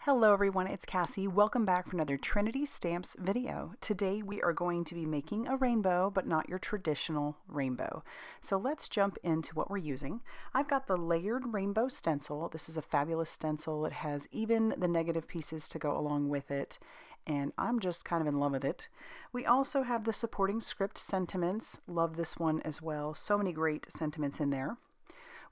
Hello everyone, it's Cassie. Welcome back for another Trinity Stamps video. Today we are going to be making a rainbow, but not your traditional rainbow. So let's jump into what we're using. I've got the layered rainbow stencil. This is a fabulous stencil. It has even the negative pieces to go along with it, and I'm just kind of in love with it. We also have the supporting script sentiments. Love this one as well. So many great sentiments in there.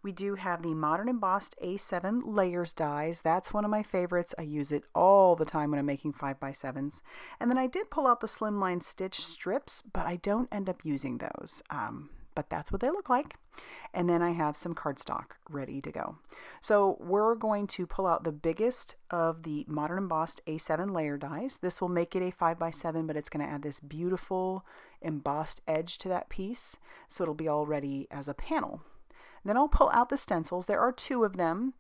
We do have the Modern Embossed A7 Layers dies. That's one of my favorites. I use it all the time when I'm making 5x7s. And then I did pull out the Slimline stitch strips, but I don't end up using those. But that's what they look like. And then I have some cardstock ready to go. So we're going to pull out the biggest of the Modern Embossed A7 layer dies. This will make it a 5x7, but it's going to add this beautiful embossed edge to that piece. So it'll be all ready as a panel. Then I'll pull out the stencils. There are two of them,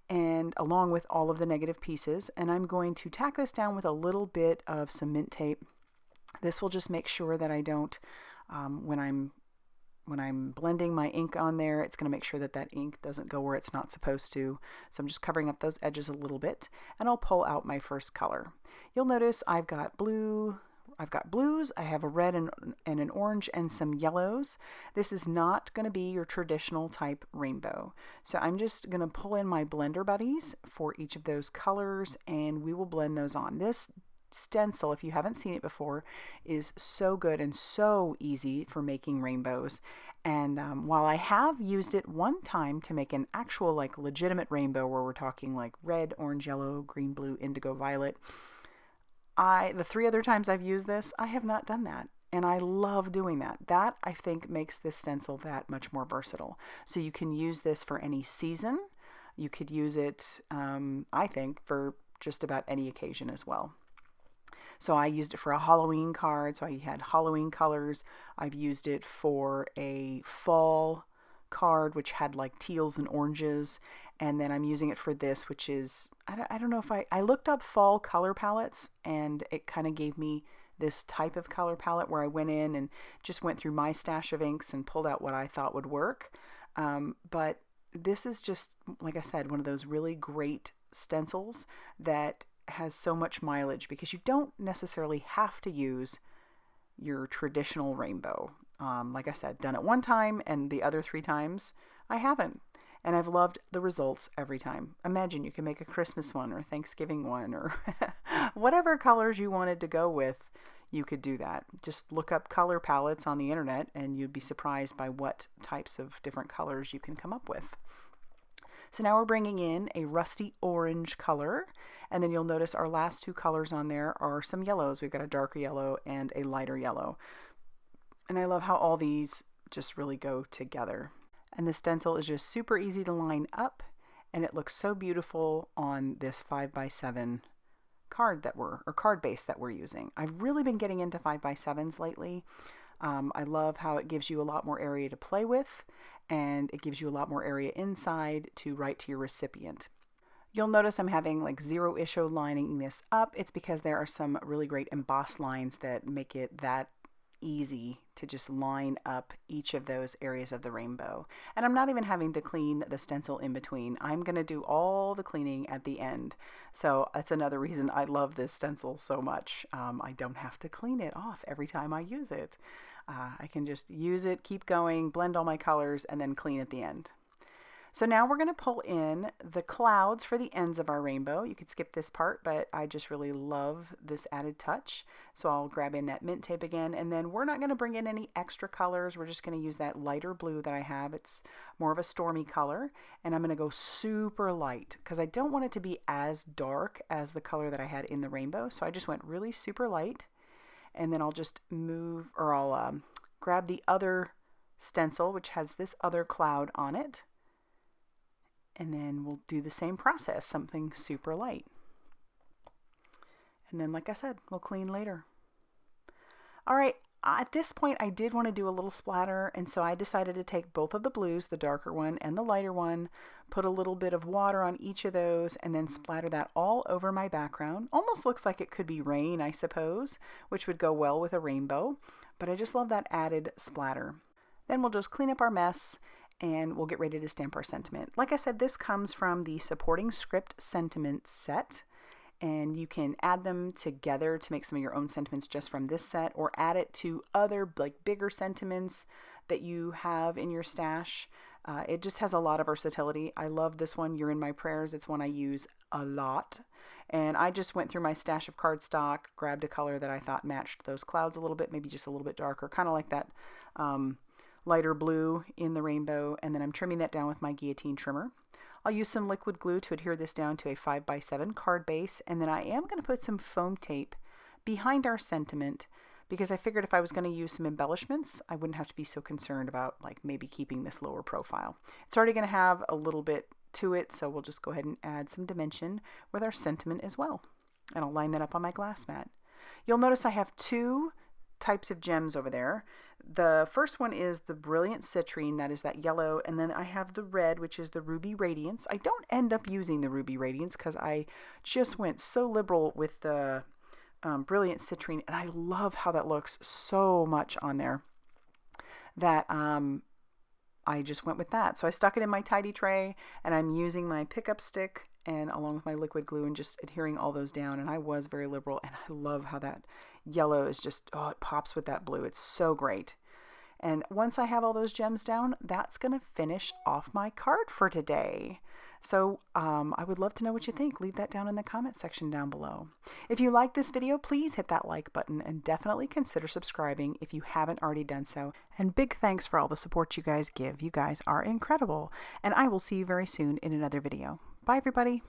and along with all of the negative pieces, and I'm going to tack this down with a little bit of cement tape. This will just make sure that I don't, when I'm blending my ink on there, it's going to make sure that that ink doesn't go where it's not supposed to. So I'm just covering up those edges a little bit, and I'll pull out my first color. You'll notice I've got blue, I've got blues, I have a red and an orange and some yellows. This is not going to be your traditional type rainbow. So I'm just going to pull in my blender buddies for each of those colors, and we will blend those on. This stencil, if you haven't seen it before, is so good and so easy for making rainbows. And while I have used it one time to make an actual like legitimate rainbow where we're talking like red, orange, yellow, green, blue, indigo, violet, the three other times I've used this, I have not done that. And I love doing that. That, I think, makes this stencil that much more versatile. So you can use this for any season. You could use it, I think, for just about any occasion as well. So I used it for a Halloween card, so I had Halloween colors. I've used it for a fall card, which had like teals and oranges. And then I'm using it for this, which is, I don't know if I looked up fall color palettes, and it kind of gave me this type of color palette where I went in and just went through my stash of inks and pulled out what I thought would work. But this is just, like I said, one of those really great stencils that has so much mileage because you don't necessarily have to use your traditional rainbow. Like I said, done it one time, and the other 3 times I haven't. And I've loved the results every time. Imagine you can make a Christmas one or Thanksgiving one or whatever colors you wanted to go with, you could do that. Just look up color palettes on the internet and you'd be surprised by what types of different colors you can come up with. So now we're bringing in a rusty orange color, and then you'll notice our last 2 colors on there are some yellows. We've got a darker yellow and a lighter yellow. And I love how all these just really go together. And the stencil is just super easy to line up, and it looks so beautiful on this 5x7 card card base that we're using. I've really been getting into 5x7s lately. I love how it gives you a lot more area to play with, and it gives you a lot more area inside to write to your recipient. You'll notice I'm having like 0 lining this up. It's because there are some really great embossed lines that make it that easy to just line up each of those areas of the rainbow. And I'm not even having to clean the stencil in between. I'm going to do all the cleaning at the end. So that's another reason I love this stencil so much. I don't have to clean it off every time I use it. I can just use it, keep going, blend all my colors, and then clean at the end. So now we're going to pull in the clouds for the ends of our rainbow. You could skip this part, but I just really love this added touch. So I'll grab in that mint tape again, and then we're not going to bring in any extra colors. We're just going to use that lighter blue that I have. It's more of a stormy color, and I'm going to go super light because I don't want it to be as dark as the color that I had in the rainbow. So I just went really super light, and then I'll just move, or I'll grab the other stencil, which has this other cloud on it. And then we'll do the same process, something super light. And then, like I said, we'll clean later. All right, at this point, I did want to do a little splatter, and so I decided to take both of the blues, the darker one and the lighter one, put a little bit of water on each of those, and then splatter that all over my background. Almost looks like it could be rain, I suppose, which would go well with a rainbow, but I just love that added splatter. Then we'll just clean up our mess, and we'll get ready to stamp our sentiment. Like I said, this comes from the Supporting Script Sentiment set, and you can add them together to make some of your own sentiments just from this set, or add it to other like bigger sentiments that you have in your stash. It just has a lot of versatility. I love this one, You're in My Prayers. It's one I use a lot. And I just went through my stash of cardstock, grabbed a color that I thought matched those clouds a little bit, maybe just a little bit darker, kind of like that lighter blue in the rainbow, and then I'm trimming that down with my guillotine trimmer. I'll use some liquid glue to adhere this down to a 5x7 card base, and then I am going to put some foam tape behind our sentiment, because I figured if I was going to use some embellishments, I wouldn't have to be so concerned about like maybe keeping this lower profile. It's already going to have a little bit to it, so we'll just go ahead and add some dimension with our sentiment as well. And I'll line that up on my glass mat. You'll notice I have two types of gems over there. The first one is the Brilliant Citrine, that is that yellow, and then I have the red, which is the Ruby Radiance. I don't end up using the Ruby Radiance because I just went so liberal with the Brilliant Citrine, and I love how that looks so much on there that I just went with that. So I stuck it in my tidy tray, and I'm using my pickup stick and along with my liquid glue and just adhering all those down, and I was very liberal, and I love how that yellow is just, oh, it pops with that blue. It's so great. And once I have all those gems down, that's going to finish off my card for today. So I would love to know what you think. Leave that down in the comment section down below. If you like this video, please hit that like button and definitely consider subscribing if you haven't already done so. And big thanks for all the support you guys give. You guys are incredible. And I will see you very soon in another video. Bye, everybody.